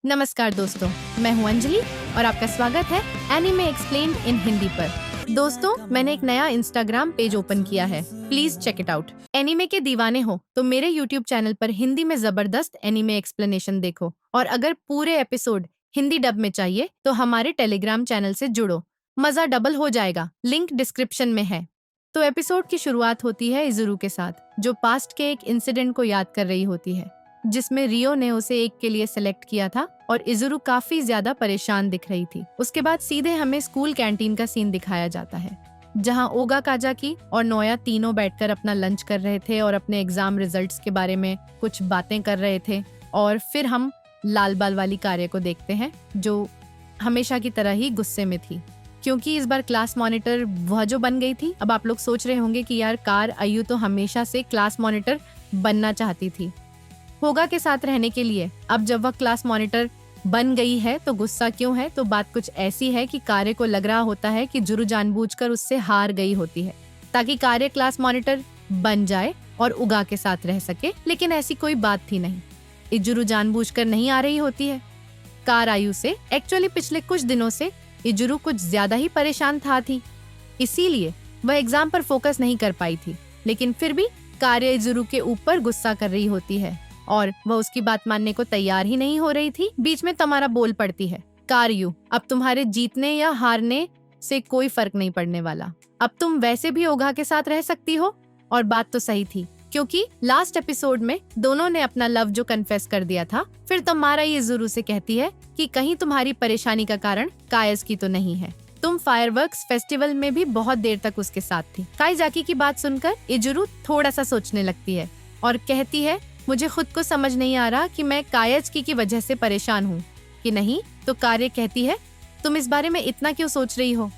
नमस्कार दोस्तों, मैं हूं अंजलि और आपका स्वागत है एनीमे एक्सप्लेन्ड इन हिंदी पर। दोस्तों, मैंने एक नया इंस्टाग्राम पेज ओपन किया है, please check it out. Anime के दीवाने हो तो मेरे यूट्यूब चैनल पर हिंदी में जबरदस्त एनीमे एक्सप्लेनेशन देखो, और अगर पूरे एपिसोड हिंदी डब में चाहिए तो हमारे टेलीग्राम चैनल से जुड़ो, मजा डबल हो जाएगा। लिंक डिस्क्रिप्शन में है। तो एपिसोड की शुरुआत होती है इजुरू के साथ, जो पास्ट के एक इंसिडेंट को याद कर रही होती है, जिसमें रियो ने उसे एक के लिए सिलेक्ट किया था और इजुरू काफी ज्यादा परेशान दिख रही थी। उसके बाद सीधे हमें स्कूल कैंटीन का सीन दिखाया जाता है, जहां ओगा काजाकी और नोया तीनों बैठकर अपना लंच कर रहे थे और अपने एग्जाम रिजल्ट्स के बारे में कुछ बातें कर रहे थे। और फिर हम लाल बाल वाली कार्य को देखते हैं, जो हमेशा की तरह ही गुस्से में थी, क्योंकि इस बार क्लास मॉनिटर वह जो बन गई थी। अब आप लोग सोच रहे होंगे कि यार, कार आयु तो हमेशा से क्लास मॉनिटर बनना चाहती थी होगा के साथ रहने के लिए। अब जब वह क्लास मॉनिटर बन गई है तो गुस्सा क्यों है? तो बात कुछ ऐसी है कि कार्य को लग रहा होता है कि जुरू जानबूझकर उससे हार गई होती है ताकि कार्य क्लास मॉनिटर बन जाए और उगा के साथ रह सके, लेकिन ऐसी कोई बात थी नहीं। इजुरू जानबूझकर नहीं आ रही होती है कार आयु से। एक्चुअली पिछले कुछ दिनों से इजुरू कुछ ज्यादा ही परेशान थी, इसीलिए वह एग्जाम पर फोकस नहीं कर पाई थी। लेकिन फिर भी कार्य इजुरू के ऊपर गुस्सा कर रही होती है और वह उसकी बात मानने को तैयार ही नहीं हो रही थी। बीच में तमारा बोल पड़ती है, कार्यू, अब तुम्हारे जीतने या हारने से कोई फर्क नहीं पड़ने वाला। अब तुम वैसे भी ओगा के साथ रह सकती हो। और बात तो सही थी, क्योंकि लास्ट एपिसोड में दोनों ने अपना लव जो कन्फेस कर दिया था। फिर तमारा ये जुरू से कहती है कि कहीं तुम्हारी परेशानी का कारण कायस की तो नहीं है। तुम फायरवर्क्स फेस्टिवल में भी बहुत देर तक उसके साथ थी। काइजाकी की बात सुनकर इजुरू थोड़ा सा सोचने लगती है और कहती है, मुझे खुद को समझ नहीं आ रहा कि मैं कायजकी की वजह से परेशान हूँ कि नहीं। तो कार्य कहती है, तुम इस बारे में इतना क्यों सोच रही हो?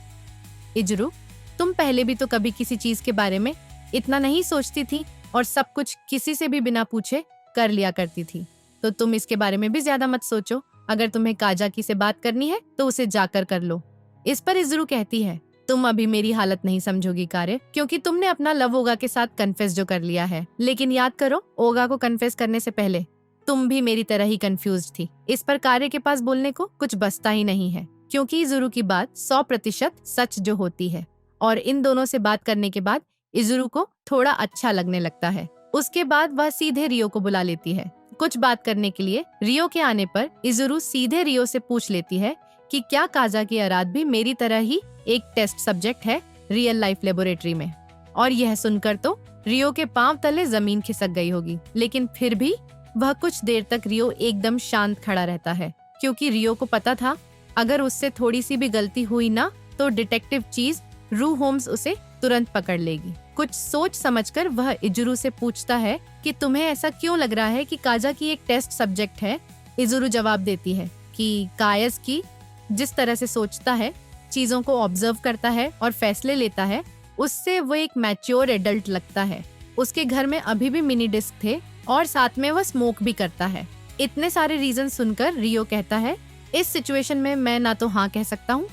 इजुरू, तुम पहले भी तो कभी किसी चीज के बारे में इतना नहीं सोचती थी और सब कुछ किसी से भी बिना पूछे कर लिया करती थी। तो तुम इसके बारे में भी ज्यादा मत सोचो। अगर तुम्हें काजाकी से बात करनी है तो उसे जाकर कर लो। इस पर इजुरू कहती है, तुम अभी मेरी हालत नहीं समझोगी कार्य, क्योंकि तुमने अपना लव ओगा के साथ कन्फेस जो कर लिया है। लेकिन याद करो, ओगा को कन्फेस करने से पहले तुम भी मेरी तरह ही कंफ्यूज थी। इस पर कार्य के पास बोलने को कुछ बचता ही नहीं है, क्योंकि इजुरू की बात 100% सच जो होती है। और इन दोनों से बात करने के बाद इजुरू को थोड़ा अच्छा लगने लगता है। उसके बाद वह सीधे रियो को बुला लेती है कुछ बात करने के लिए। रियो के आने पर इजुरू सीधे रियो से पूछ लेती है कि क्या काजाकी अराध भी मेरी तरह ही एक टेस्ट सब्जेक्ट है रियल लाइफ लेबोरेटरी में। और यह सुनकर तो रियो के पांव तले जमीन खिसक गई होगी, लेकिन फिर भी वह कुछ देर तक रियो एकदम शांत खड़ा रहता है, क्योंकि रियो को पता था अगर उससे थोड़ी सी भी गलती हुई ना तो डिटेक्टिव चीज रू होम्स उसे तुरंत पकड़ लेगी। कुछ सोच समझकर वह इजुरू से पूछता है कि तुम्हें ऐसा क्यों लग रहा है कि काजाकी एक टेस्ट सब्जेक्ट है? इजुरू जवाब देती है कि कायजकी जिस तरह से सोचता है, चीजों को ऑब्जर्व करता है और फैसले लेता है, उससे वो एक मैच्योर एडल्ट लगता है। उसके घर में अभी भी मिनी डिस्क थे और साथ में वह स्मोक भी करता है। इतने सारे रीजन सुनकर रियो कहता है, इस सिचुएशन में मैं ना तो हाँ कह सकता हूँ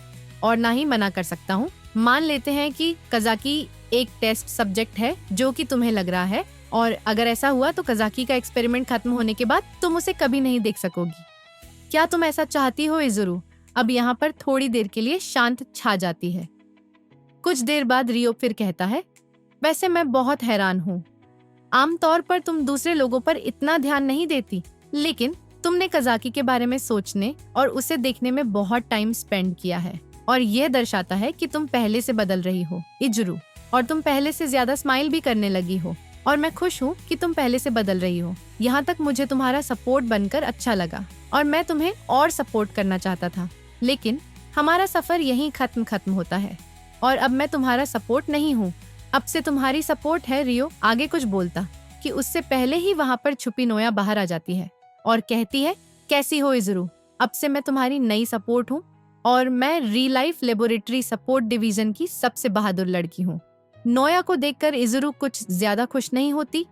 और ना ही मना कर सकता हूँ। मान लेते हैं कि काजाकी एक टेस्ट सब्जेक्ट है जो कि तुम्हें लग रहा है, और अगर ऐसा हुआ तो काजाकी का एक्सपेरिमेंट खत्म होने के बाद तुम उसे कभी नहीं देख सकोगी। क्या तुम ऐसा चाहती हो इजुरू? अब यहाँ पर थोड़ी देर के लिए शांत छा जाती है। कुछ देर बाद रियो फिर कहता है, वैसे मैं बहुत हैरान हूँ। आमतौर पर तुम दूसरे लोगों पर इतना ध्यान नहीं देती, लेकिन तुमने काजाकी के बारे में सोचने और उसे देखने में बहुत टाइम स्पेंड किया है, और यह दर्शाता है कि तुम पहले से बदल रही हो इजुरू, और तुम पहले से ज्यादा स्माइल भी करने लगी हो। और मैं खुश हूँ कि तुम पहले से बदल रही हो। यहाँ तक मुझे तुम्हारा सपोर्ट बनकर अच्छा लगा और मैं तुम्हें और सपोर्ट करना चाहता था, लेकिन हमारा सफर यहीं खत्म होता है और अब मैं तुम्हारा सपोर्ट नहीं हूँ। अब से तुम्हारी सपोर्ट है। रियो आगे कुछ बोलता कि उससे पहले ही वहाँ पर छुपी नोया बाहर आ जाती है और कहती है, कैसी हो इजुरू? अब से मैं तुम्हारी नई सपोर्ट हूँ और मैं real life laboratory support division की सबसे बहादुर लड़की हूँ। नोया को देखकर इजुरू कुछ ज्यादा खुश नहीं होती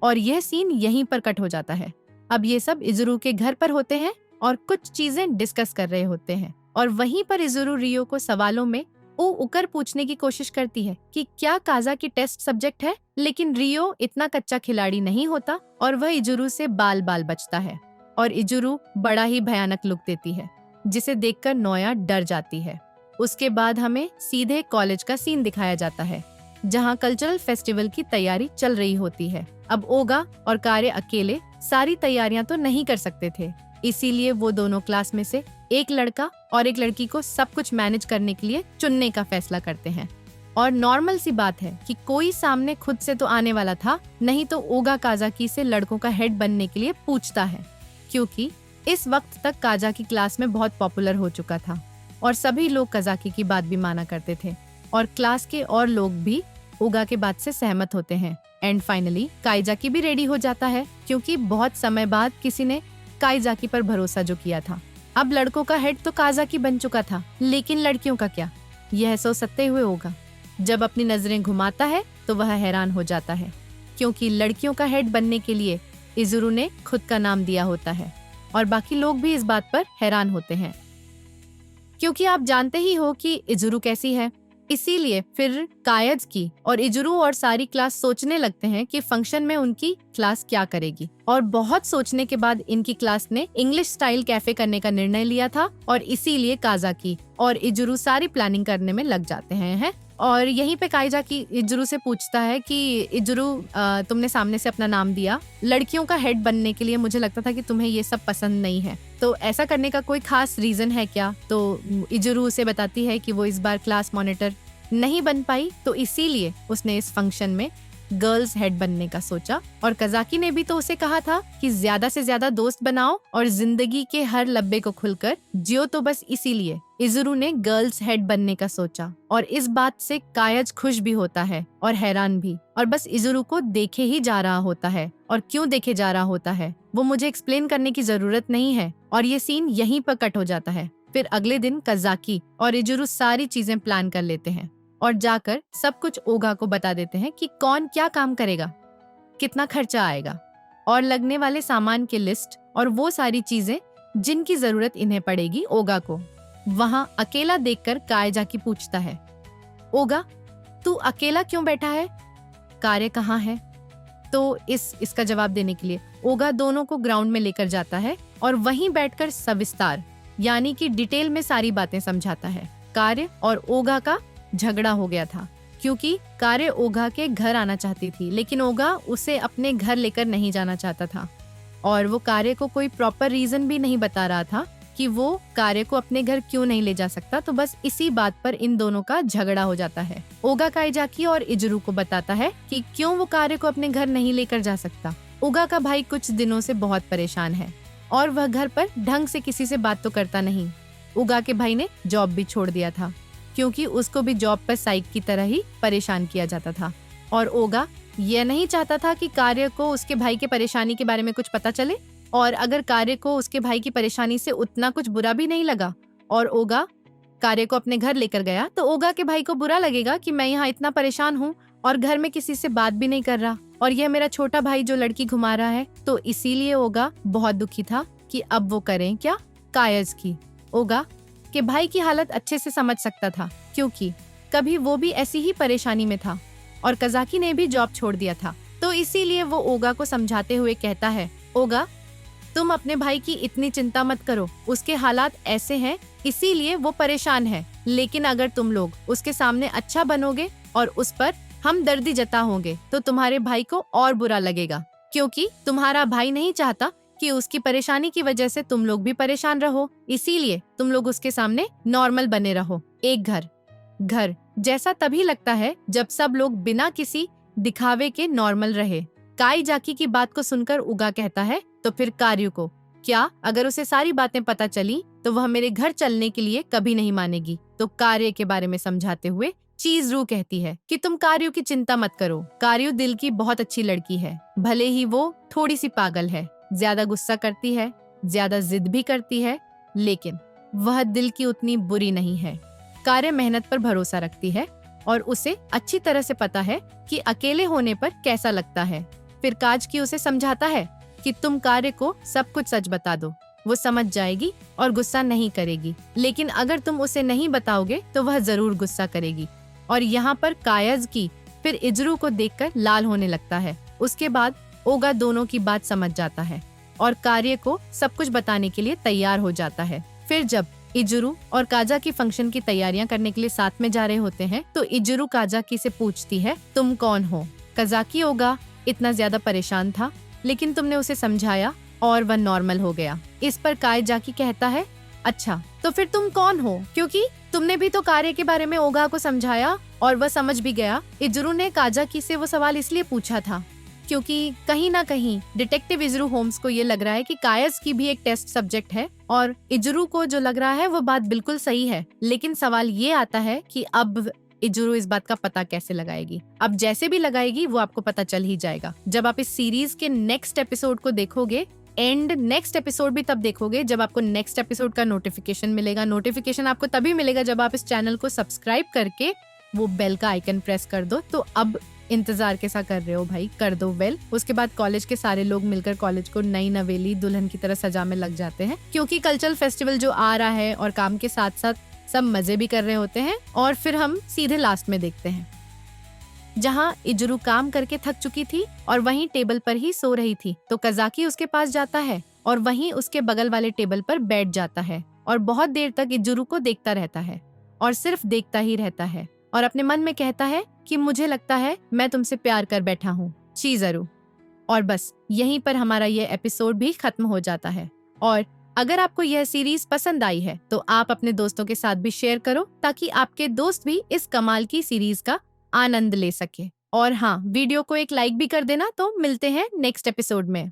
और यह सीन यहीं पर कट हो जाता है। अब ये सब इजुरू के घर पर होते हैं और कुछ चीजें डिस्कस कर रहे होते हैं, और वहीं पर इजुरू रियो को सवालों में उकर पूछने की कोशिश करती है कि क्या काजाकी टेस्ट सब्जेक्ट है, लेकिन रियो इतना कच्चा खिलाड़ी नहीं होता और वह इजुरू से बाल बाल बचता है। और इजुरु बड़ा ही भयानक लुक देती है, जिसे देखकर नोया डर जाती है। उसके बाद हमें सीधे कॉलेज का सीन दिखाया जाता है, जहाँ कल्चरल फेस्टिवल की तैयारी चल रही होती है। अब ओगा और कारे अकेले सारी तैयारियां तो नहीं कर सकते थे, इसीलिए वो दोनों क्लास में से एक लड़का और एक लड़की को सब कुछ मैनेज करने के लिए चुनने का फैसला करते हैं। और नॉर्मल सी बात है कि कोई सामने खुद से तो आने वाला था, नहीं तो ओगा काजाकी से लड़कों का हेड बनने के लिए पूछता है, क्योंकि इस वक्त तक काजाकी क्लास में बहुत पॉपुलर हो चुका था और सभी लोग काजाकी की बात भी माना करते थे और क्लास के और लोग भी ओगा के बात से सहमत होते हैं। एंड फाइनली काइजाकी भी रेडी हो जाता है, क्योंकि बहुत समय बाद किसी ने काइजाकी पर भरोसा जो किया था। अब लड़कों का हेड तो काजाकी बन चुका था, लेकिन लड़कियों का क्या, यह सोच सकते हुए ओगा जब अपनी नजरें घुमाता है तो वह हैरान हो जाता है, क्योंकि लड़कियों का हेड बनने के लिए इजुरु ने खुद का नाम दिया होता है और बाकी लोग भी इस बात पर हैरान होते हैं, क्योंकि आप जानते ही हो कि इजुरु कैसी है। इसीलिए फिर कायाज़की और इजुरु और सारी क्लास सोचने लगते हैं कि फंक्शन में उनकी क्लास क्या करेगी। और बहुत सोचने के बाद इनकी क्लास ने इंग्लिश स्टाइल कैफे करने का निर्णय लिया था और इसीलिए काजाकी और इजुरु सारी प्लानिंग करने में लग जाते हैं। और यहीं पे काइजाकी इजुरु से पूछता है कि इजुरु, तुमने सामने से अपना नाम दिया लड़कियों का हेड बनने के लिए, मुझे लगता था कि तुम्हें ये सब पसंद नहीं है, तो ऐसा करने का कोई खास रीजन है क्या? तो इजुरु उसे बताती है कि वो इस बार क्लास मॉनिटर नहीं बन पाई, तो इसीलिए उसने इस फंक्शन में गर्ल्स हेड बनने का सोचा। और काजाकी ने भी तो उसे कहा था कि ज्यादा से ज्यादा दोस्त बनाओ और जिंदगी के हर लब्बे को खुलकर जियो, तो बस इसीलिए इजुरु ने गर्ल्स हेड बनने का सोचा। और इस बात से कायज खुश भी होता है और हैरान भी, और बस इजुरु को देखे ही जा रहा होता है। और क्यों देखे जा रहा होता है वो मुझे एक्सप्लेन करने की जरूरत नहीं है। और ये सीन यहीं पर कट हो जाता है। फिर अगले दिन काजाकी और इजुरु सारी चीजें प्लान कर लेते हैं और जाकर सब कुछ ओगा को बता देते हैं कि कौन क्या काम करेगा, कितना खर्चा आएगा और लगने वाले सामान की लिस्ट और वो सारी चीजें जिनकी जरूरत इन्हें पड़ेगी ओगा को। वहां अकेला देखकर काइजाकी पूछता है, ओगा तू अकेला क्यों बैठा है, कार्य कहाँ है? तो इसका जवाब देने के लिए ओगा दोनों को ग्राउंड में लेकर जाता है और वहीं बैठकर सविस्तार यानी कि डिटेल में सारी बातें समझाता है। कार्य और ओगा का झगड़ा हो गया था, क्योंकि कार्य ओगा के घर आना चाहती थी, लेकिन ओगा उसे अपने घर लेकर नहीं जाना चाहता था और वो कार्य को कोई प्रॉपर रीजन भी नहीं बता रहा था कि वो कार्य को अपने घर क्यों नहीं ले जा सकता। तो बस इसी बात पर इन दोनों का झगड़ा हो जाता है। ओगा काइजाकी और इजुरु को बताता है कि क्यों वो कार्य को अपने घर नहीं लेकर जा सकता। ओगा का भाई कुछ दिनों से बहुत परेशान है और वह घर पर ढंग से किसी से बात तो करता नहीं। ओगा के भाई ने जॉब भी छोड़ दिया था, क्योंकि उसको भी जॉब पर साइक की तरह ही परेशान किया जाता था। और ओगा यह नहीं चाहता था कि कार्य को उसके भाई के परेशानी के बारे में कुछ पता चले, और अगर कार्य को उसके भाई की परेशानी से उतना कुछ बुरा भी नहीं लगा और ओगा कार्य को अपने घर लेकर गया, तो ओगा के भाई को बुरा लगेगा कि मैं यहाँ इतना परेशान हूँ और घर में किसी से बात भी नहीं कर रहा और यह मेरा छोटा भाई जो लड़की घुमा रहा है। तो इसीलिए ओगा बहुत दुखी था कि अब वो करें क्या। कायाज़की ओगा के भाई की हालत अच्छे से समझ सकता था, क्योंकि कभी वो भी ऐसी ही परेशानी में था और काजाकी ने भी जॉब छोड़ दिया था। तो इसीलिए वो ओगा को समझाते हुए कहता है, ओगा तुम अपने भाई की इतनी चिंता मत करो, उसके हालात ऐसे हैं इसीलिए वो परेशान है, लेकिन अगर तुम लोग उसके सामने अच्छा बनोगे और उस पर हमदर्दी जताओगे तो तुम्हारे भाई को और बुरा लगेगा, क्योंकि तुम्हारा भाई नहीं चाहता कि उसकी परेशानी की वजह से तुम लोग भी परेशान रहो। इसीलिए तुम लोग उसके सामने नॉर्मल बने रहो। एक घर जैसा तभी लगता है जब सब लोग बिना किसी दिखावे के नॉर्मल रहे। काइजाकी की बात को सुनकर उगा कहता है, तो फिर कार्य को क्या अगर उसे सारी बातें पता चली तो वह मेरे घर चलने के लिए कभी नहीं मानेगी। तो कार्य के बारे में समझाते हुए चीज़रू कहती है कि तुम कार्य की चिंता मत करो, कार्य दिल की बहुत अच्छी लड़की है, भले ही वो थोड़ी सी पागल है, ज्यादा गुस्सा करती है, ज्यादा जिद भी करती है, लेकिन वह दिल की उतनी बुरी नहीं है। कार्य मेहनत पर भरोसा रखती है और उसे अच्छी तरह से पता है कि अकेले होने पर कैसा लगता है। फिर काजकी उसे समझाता है कि तुम कार्य को सब कुछ सच बता दो, वो समझ जाएगी और गुस्सा नहीं करेगी, लेकिन अगर तुम उसे नहीं बताओगे तो वह जरूर गुस्सा करेगी। और यहाँ पर कायाज़की फिर इजुरु को देखकर लाल होने लगता है। उसके बाद ओगा दोनों की बात समझ जाता है और कार्य को सब कुछ बताने के लिए तैयार हो जाता है। फिर जब इजुरु और काजाकी फंक्शन की तैयारियां करने के लिए साथ में जा रहे होते हैं तो इजुरु काजाकी से पूछती है, तुम कौन हो? काजाकी ओगा इतना ज्यादा परेशान था, लेकिन तुमने उसे समझाया और वह नॉर्मल हो गया। इस पर कायजाकी कहता है, अच्छा तो फिर तुम कौन हो? क्योंकि तुमने भी तो कार्य के बारे में ओगा को समझाया और वह समझ भी गया। इजुरु ने काजाकी से वो सवाल इसलिए पूछा था क्योंकि कहीं ना कहीं डिटेक्टिव इजुरु होम्स को ये लग रहा है कि कायस की भी एक टेस्ट सब्जेक्ट है और इजुरु को जो लग रहा है वो बात बिल्कुल सही है। लेकिन सवाल ये आता है कि अब इजुरु इस बात का पता कैसे लगाएगी? अब जैसे भी लगाएगी वो आपको पता चल ही जाएगा जब आप इस सीरीज के नेक्स्ट एपिसोड को देखोगे। एंड नेक्स्ट एपिसोड भी तब देखोगे जब आपको नेक्स्ट एपिसोड का नोटिफिकेशन मिलेगा। नोटिफिकेशन आपको तभी मिलेगा जब आप इस चैनल को सब्सक्राइब करके वो बेल का आइकन प्रेस कर दो। तो अब इंतजार कैसा कर रहे हो भाई, कर दो बेल। उसके बाद कॉलेज के सारे लोग मिलकर कॉलेज को नई नवेली दुल्हन की तरह सजाने लग जाते हैं क्योंकि कल्चरल फेस्टिवल जो आ रहा है और काम के साथ साथ सब मजे भी कर रहे होते हैं। और फिर हम सीधे लास्ट में देखते हैं जहाँ इजुरु काम करके थक चुकी थी और वहीं टेबल पर ही सो रही थी तो काजाकी उसके पास जाता है और वहीं उसके बगल वाले टेबल पर बैठ जाता है और बहुत देर तक इजुरु को देखता रहता है और सिर्फ देखता ही रहता है और अपने मन में कहता है कि मुझे लगता है मैं तुमसे प्यार कर बैठा हूँ, चिज़ुरु। और बस यहीं पर हमारा ये एपिसोड भी खत्म हो जाता है। और अगर आपको यह सीरीज पसंद आई है तो आप अपने दोस्तों के साथ भी शेयर करो ताकि आपके दोस्त भी इस कमाल की सीरीज का आनंद ले सके। और हाँ, वीडियो को एक लाइक भी कर देना। तो मिलते हैं नेक्स्ट एपिसोड में।